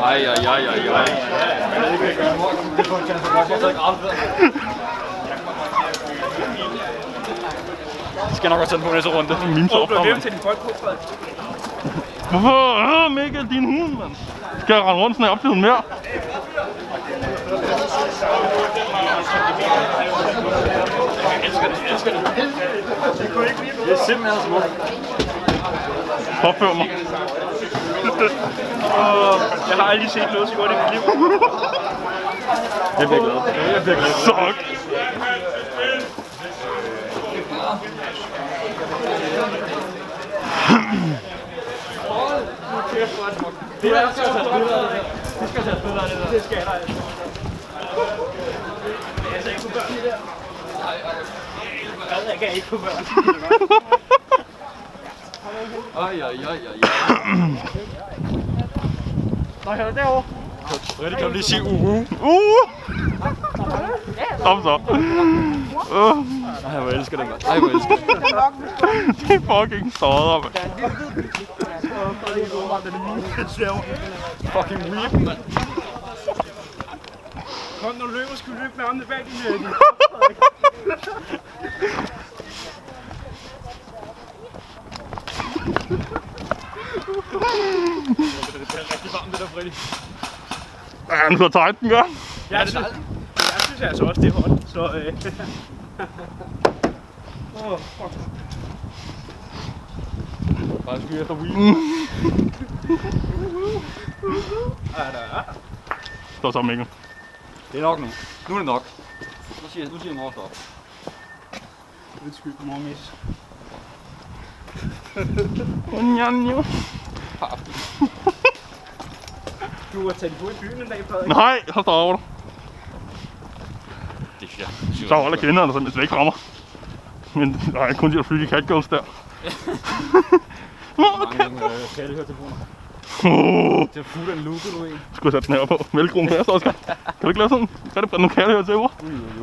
Ej. Jeg skal nok også tage den på næste runde. Min så opdrag, til din boldpostræd. Hvorfor? Mikkel, din hund, mand. Skal jeg rende rundt sådan her op til hun mere? Jeg elsker det. Det er simpelthen så smukt. Påfør mig. Jeg har aldrig set noget så godt i mit liv. Jeg bliver glad. Sok. Det er skal tage billeder af det. Det skal tage billeder af det der. Det skal jeg altså. Jeg ikke på børn der. Jeg kan ikke på børn. Ej. Nå, hør du derovre? Rigtig kan du lige sige Kom så. Ej, hvor elsker det, mand. Ej, hvor elsker det. Det er fucking stodder, mand. Fucking weep, mand. Kom, når du løber, skal du løbe med armene bag din Det er rigtig varmt, det der, Freddy. Ja, han så tight, den gør. Jeg synes altså også, det er hot, så fuck. Bare skyde efter weep. Stå så, Mikkel. Det er nok nu. Nu er det nok. Nu siger mor stop. Undskyld, mormis. Unjanjo. Du har taget en i byen en dag, Frederik. Nej, så står over dig. Det synes jeg. Så holder kvinderne simpelthen slet ikke fra mig. Men der er kun de der freaky catgirls der. Mange kærlighedstelefoner. Det er fuld af lukket, du ved. Skulle jeg sætte den her på. Velcroen fast, Oscar. Kan du ikke lave sådan? Kan det brænde nogle kærlighed til over?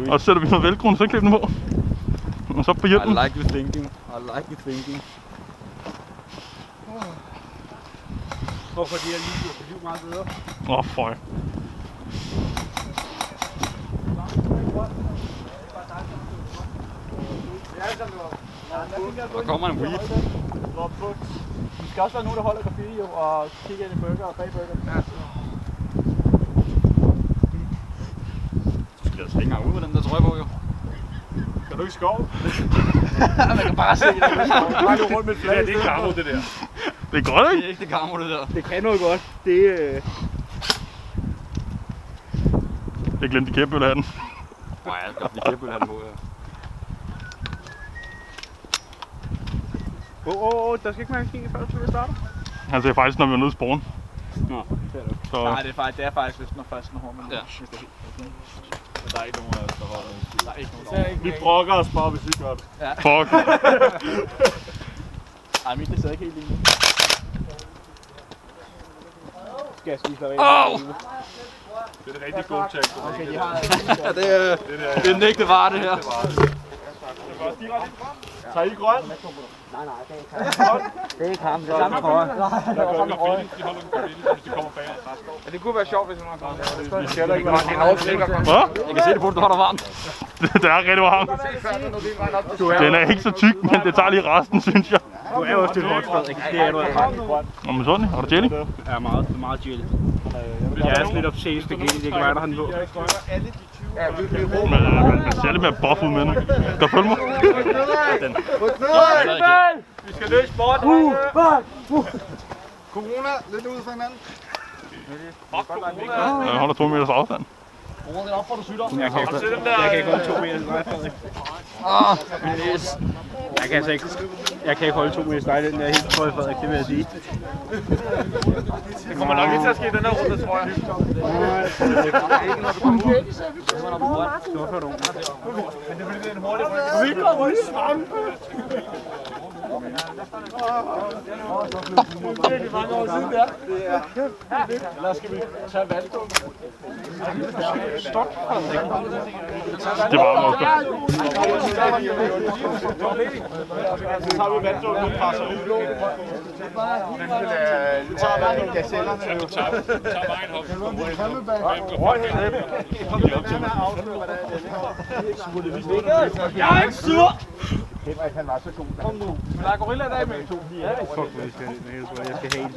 Og så sætter vi noget velcroen, så klipper den på. Og så på hjælpen. I like you thinking. Hvorfor de her liv meget bedre? Føj. Der kommer en weep. Der skal også være nogen, der holder graffiti og kigger ind i burger og bag burger. Ja. Du skal altså ikke engang ud med den der trøje på, jo. Kan du ikke skove? Man kan bare se det. Bare gå rundt med et flag. Ja, det er karmo, det der. Det er godt, Det ikke? er ikke det karmo, det der. Det kan noget godt. Det Jeg glemte kæbølhatten. Nej, jeg skal lige kæbølhatten på, ja. Der skal ikke mærke skinger, før du starter. Han siger faktisk, når vi er nede i sporen. Nå, det er det. Så... Nej, det er faktisk, hvis man først når hårdt. Ja. Der er ikke nogen af os, der holder. Der er ikke nogen. Vi brokker os bare, hvis vi gør det. Ja. Fuck. Ej, mit det sidder ikke helt lige nu. Skal jeg lige slå af? Det er en rigtig god tag. Okay, de har Det er den ægte vare, det her. Tager I grøn? Nej, det er ikke ham. Det er samme trøje. De holder en graffiti, hvis de kommer bag. Ja, det kunne være sjovt, hvis man kommer bag. Det skal da ikke være Hvad? Jeg kan se det på, at du holder varmt. Det er rigtig varmt. Den er ikke så tyk, men det tager lige resten, synes jeg. Du er jo også til hårdt, Frederik. Det er du altså. Nå, men sådan, har du jelly? Ja, meget jelly. Jeg er lidt obsessed spaghetti, det kan være, der har den på. Men jeg ser lidt mere buff ud med den. Skal du følge mig? Den. Vi skal løse sporten. Corona, lidt ud for hinanden. Jeg holder 2 meters afstand. Jeg kan ikke holde 2 meters nej, Frederik. Jeg kan altså ikke. Jeg kan ikke holde 2 meters nej, den der helt trøje, Frederik, det vil jeg sige. Det kommer nok ikke til at ske den her runde, tror jeg. Ikke når du kommer ud. Stort for nogen. Men det er fordi, det er en hurtig ryg. Vi kommer i svampe! Virkelig mange år siden, der. Eller skal vi tage valgdum? Stop. Det var nok. Så tager vi valgdum ud fra sig. Vi tager valgdum gazellerne. Vi tager vejen op. Jeg er ikke sur! Henrik, han var så god. Kom nu. Der er gorilla-dag med. Fuck, jeg skal have en.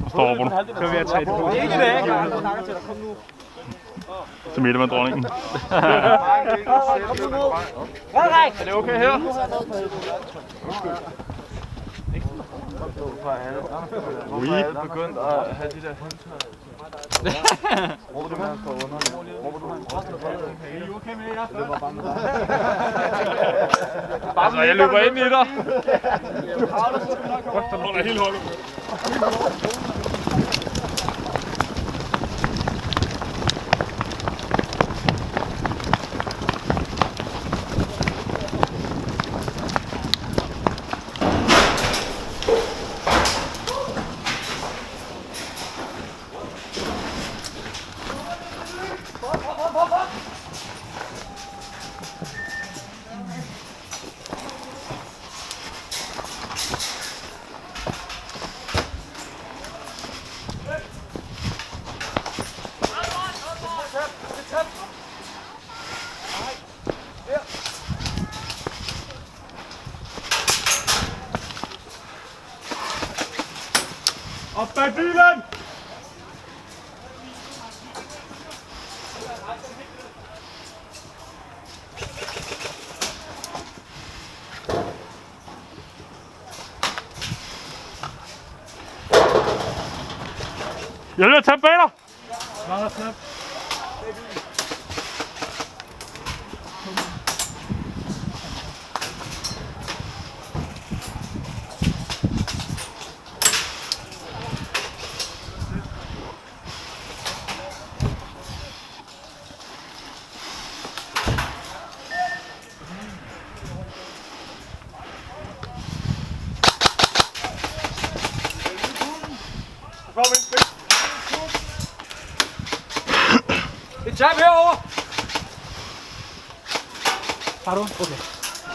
Stopper du. Så vil jeg tage det på. Ikke det, jeg snakker til dig. Kom nu. Til midtevand-dronningen. Frederik! Er det okay her? Vi er begyndt at have de der håndtøj. Hvor du har stået under? Altså, jeg løber ind i dig. Så holder hele holdet. Op bag bilen! Jeg vil tage bag dig. Meget snap. Et jab herover. Har du? Okay.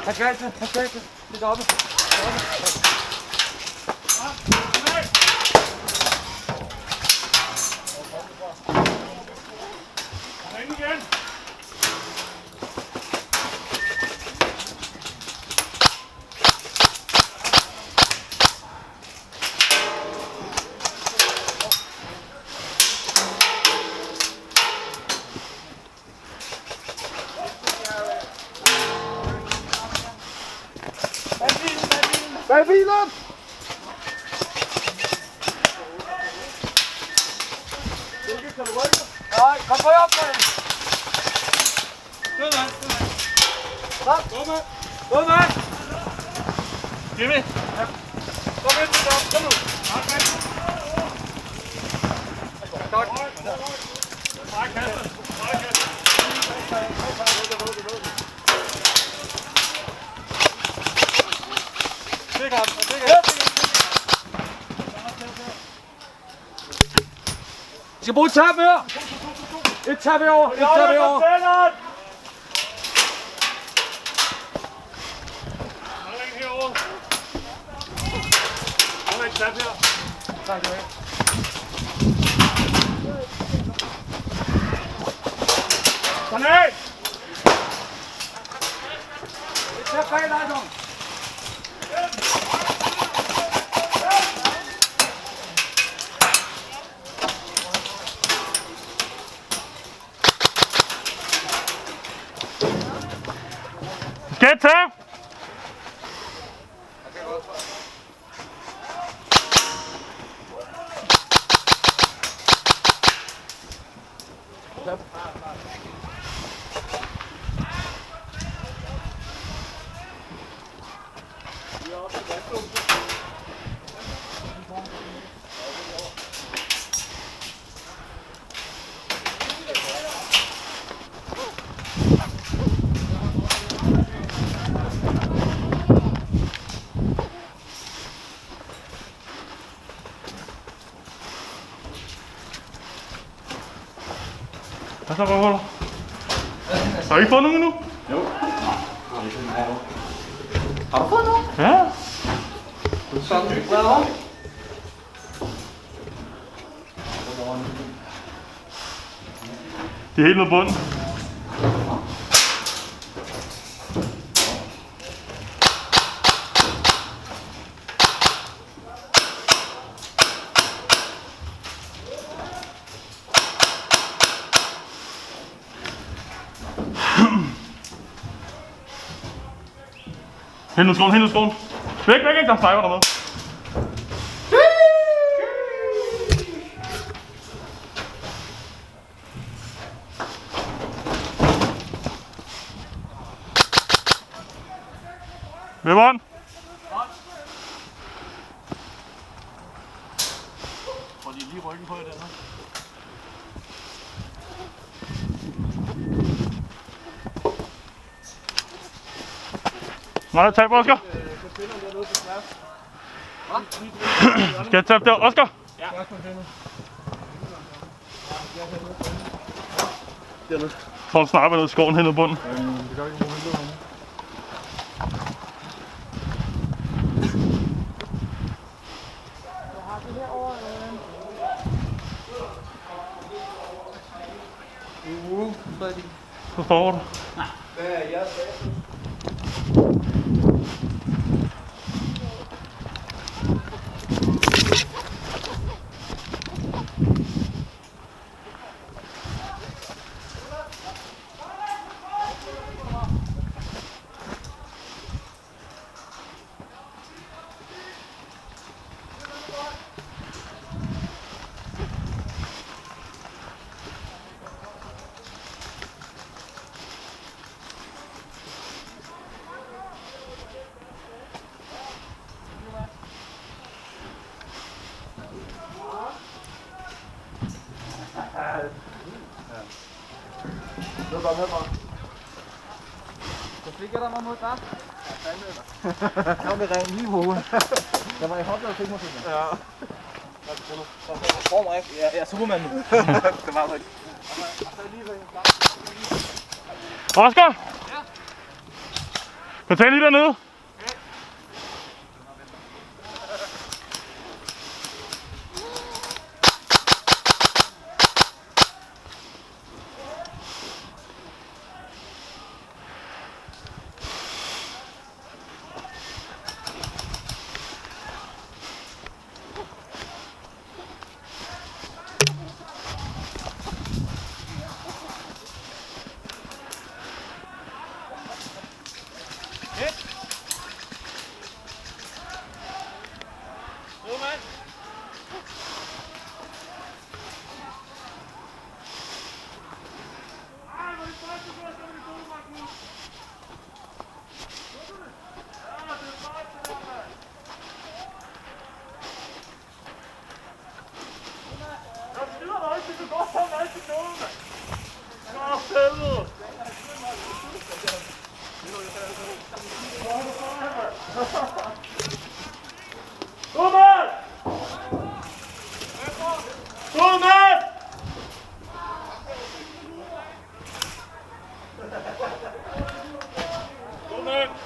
Han skal altid. Lidt oppe. Ind igen. Bag bilen! Nej, kom på op med den. Gå med. Jimmy. Kom ind til dig. Kom nu. Tak. Stik ham. Vi skal bruge et tab mere. Et tab herovre. Tak, Sådan af! et tab bag dig, John. Skal jeg tage? Hvad så, røvhuller? Har I ikke fået nogen endnu? Jo. Har du fået nogen? Ja. Sådan. Hvad er det? Det er helt nede bunden. Hent nu skoen, hent nu skoen. Væk, væk, ikke, der er sniper dernede. Hvem var den? Får de lige ryggen på i den her? Nej, tab, Oscar. Skal jeg tabe der, Oscar? Ja. Får en sniper ned i skoven hen ad bunden. Det gør ikke nogen vinduer herinde. Så står du. Så fik jeg dig mig mod dig. Jeg vil ringe lige på hovedet. Jeg var i hoplet og fik mig sådan. Ja. For mig. Ja, Superman. Det var rigtigt. Oscar! Ja? Kan du tage lige dernede?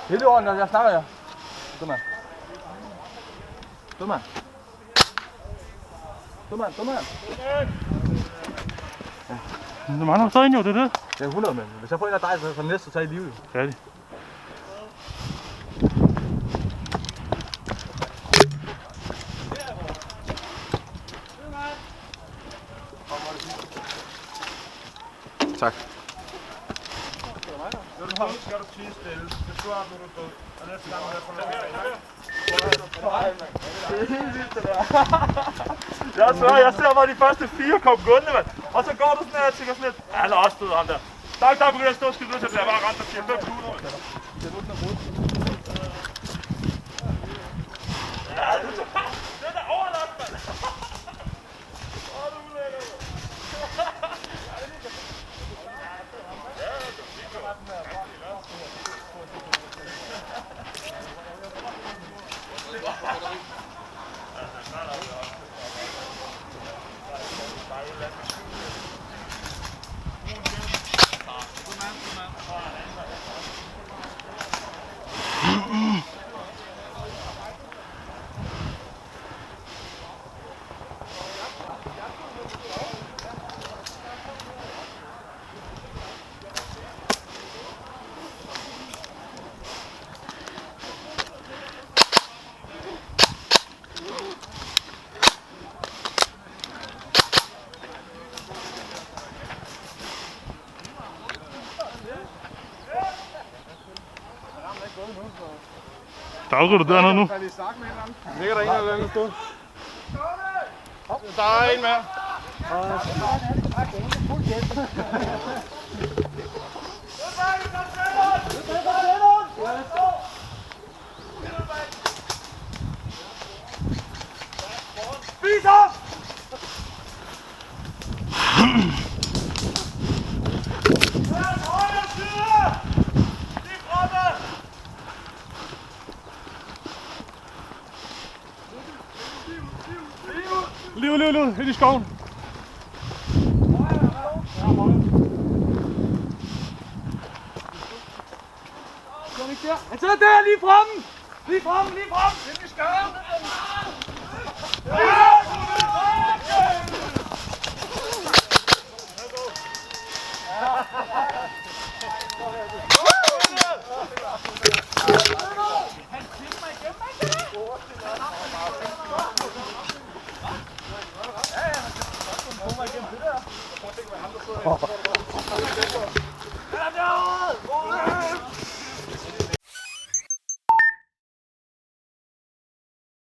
Helt i orden, jeg snakker jer. Dumand. Dumand. Dumand, dumand. Der mangler stadig en jo, det er det. Det er 100, men hvis jeg får en af dig, så er det næste, så tager I livet. Færdig. Tak. Skal du tige stille? Det du har, nu er du død. Og næste gang, jeg får lov. Det er helt vildt, det der. Jeg svær, jeg ser bare de første 4 kom gående, mand. Og så går du sådan her og tænker sådan lidt. Ja, han er også død, ham der. Der begynder at stå og skyde ud, så bliver jeg bare ramt og 4-5 kugler, mand. Det er nu, den er brudt. Ja, den er overlagt, mand. Åh, du er ulækker, mand. Dager du dernede nu? Ligger der en eller anden sted? Der er en mere. Spis ham! Højre side! Lige fremme! Liv, ind i skoven. Han sidder der, lige fremme! Lige fremme! Ind i skoven!